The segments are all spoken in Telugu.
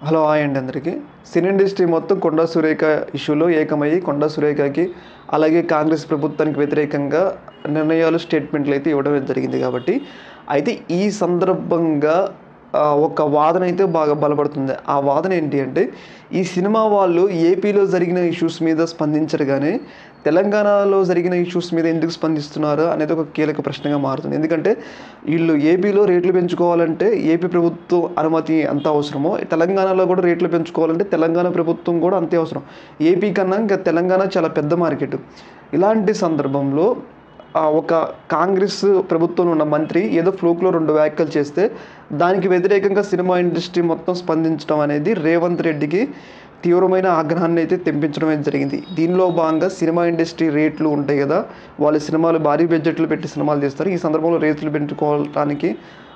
హలో హాయ్ అండి అందరికీ. సినీ ఇండస్ట్రీ మొత్తం కొండా సురేఖ ఇష్యూలో ఏకమయ్యి కొండా సురేఖకి అలాగే కాంగ్రెస్ ప్రభుత్వానికి వ్యతిరేకంగా నిర్ణయాలు స్టేట్మెంట్లు అయితే ఇవ్వడం జరిగింది. కాబట్టి అయితే ఈ సందర్భంగా ఒక వాదన అయితే బాగా బలపడుతుంది. ఆ వాదన ఏంటి అంటే, ఈ సినిమా వాళ్ళు ఏపీలో జరిగిన ఇష్యూస్ మీద స్పందించరు కానీ తెలంగాణలో జరిగిన ఇష్యూస్ మీద ఎందుకు స్పందిస్తున్నారు అనేది ఒక కీలక ప్రశ్నగా మారుతుంది. ఎందుకంటే వీళ్ళు ఏపీలో రేట్లు పెంచుకోవాలంటే ఏపీ ప్రభుత్వం అనుమతి అంత అవసరమో, తెలంగాణలో కూడా రేట్లు పెంచుకోవాలంటే తెలంగాణ ప్రభుత్వం కూడా అంతే అవసరం. ఏపీ కన్నా ఇంకా తెలంగాణ చాలా పెద్ద మార్కెట్. ఇలాంటి సందర్భంలో ఒక కాంగ్రెస్ ప్రభుత్వంలో ఉన్న మంత్రి ఏదో ఫ్లూక్లో 2 వ్యాఖ్యలు చేస్తే దానికి వ్యతిరేకంగా సినిమా ఇండస్ట్రీ మొత్తం స్పందించడం అనేది రేవంత్ రెడ్డికి తీవ్రమైన ఆగ్రహాన్ని అయితే తెప్పించడం అయితే జరిగింది. దీనిలో భాగంగా సినిమా ఇండస్ట్రీ రేట్లు ఉంటాయి కదా, వాళ్ళ సినిమాలు భారీ బడ్జెట్లు పెట్టి సినిమాలు తీస్తారు. ఈ సందర్భంలో రేట్లు పెంచుకోవడానికి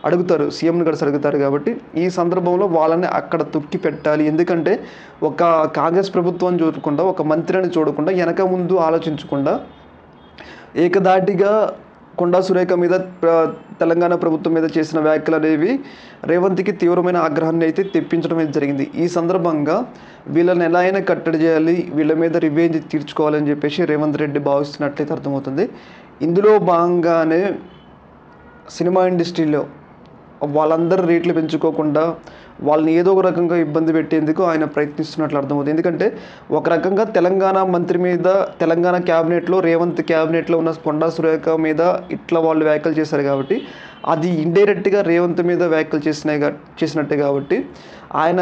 అడుగుతారు, సీఎంని కూడా అడుగుతారు. కాబట్టి ఈ సందర్భంలో వాళ్ళని అక్కడ తొక్కి పెట్టాలి. ఎందుకంటే ఒక కాంగ్రెస్ ప్రభుత్వం చూడకుండా, ఒక మంత్రిని చూడకుండా, వెనక ముందు ఆలోచించకుండా ఏకధాటిగా కొండా సురేఖ మీద తెలంగాణ ప్రభుత్వం మీద చేసిన వ్యాఖ్యలు అనేవి రేవంత్కి తీవ్రమైన ఆగ్రహాన్ని అయితే తెప్పించడం అయితే జరిగింది. ఈ సందర్భంగా వీళ్ళని ఎలా అయినా కట్టడి చేయాలి, వీళ్ళ మీద రివెంజ్ తీర్చుకోవాలని చెప్పేసి రేవంత్ రెడ్డి భావిస్తున్నట్లయితే అర్థమవుతుంది. ఇందులో భాగంగానే సినిమా ఇండస్ట్రీలో వాళ్ళందరూ రేట్లు పెంచుకోకుండా వాళ్ళని ఏదో ఒక రకంగా ఇబ్బంది పెట్టేందుకు ఆయన ప్రయత్నిస్తున్నట్లు అర్థమవుతుంది. ఎందుకంటే ఒక రకంగా తెలంగాణ మంత్రి మీద, తెలంగాణ క్యాబినెట్లో, రేవంత్ క్యాబినెట్లో ఉన్న కొండా సురేఖ మీద ఇట్లా వాళ్ళు వ్యాఖ్యలు చేశారు కాబట్టి అది ఇండైరెక్ట్గా రేవంత్ మీద వ్యాఖ్యలు చేసినట్టే. కాబట్టి ఆయన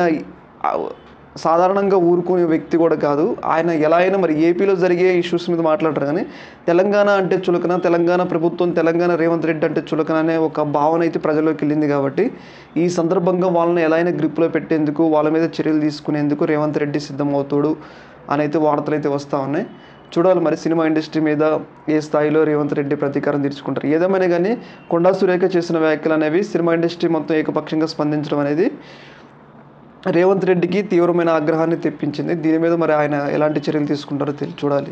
సాధారణంగా ఊరుకునే వ్యక్తి కూడా కాదు. ఆయన ఎలా అయినా మరి ఏపీలో జరిగే ఇష్యూస్ మీద మాట్లాడరు కానీ తెలంగాణ అంటే చులకన, తెలంగాణ ప్రభుత్వం, తెలంగాణ రేవంత్ రెడ్డి అంటే చులకన అనే ఒక భావన అయితే ప్రజల్లోకి వెళ్ళింది. కాబట్టి ఈ సందర్భంగా వాళ్ళని ఎలా అయినా గ్రిప్లో పెట్టేందుకు, వాళ్ళ మీద చర్యలు తీసుకునేందుకు రేవంత్ రెడ్డి సిద్ధమవుతాడు అని అయితే వార్తలు అయితే వస్తూ ఉన్నాయి. చూడాలి మరి సినిమా ఇండస్ట్రీ మీద ఏ స్థాయిలో రేవంత్ రెడ్డి ప్రతీకారం తీర్చుకుంటారు. ఏదేమైనా కానీ కొండా సురేఖ చేసిన వ్యాఖ్యలు అనేవి సినిమా ఇండస్ట్రీ మొత్తం ఏకపక్షంగా స్పందించడం అనేది రేవంత్ రెడ్డికి తీవ్రమైన ఆగ్రహాన్ని తెప్పించింది. దీని మీద మరి ఆయన ఎలాంటి చర్యలు తీసుకుంటారో చూడాలి.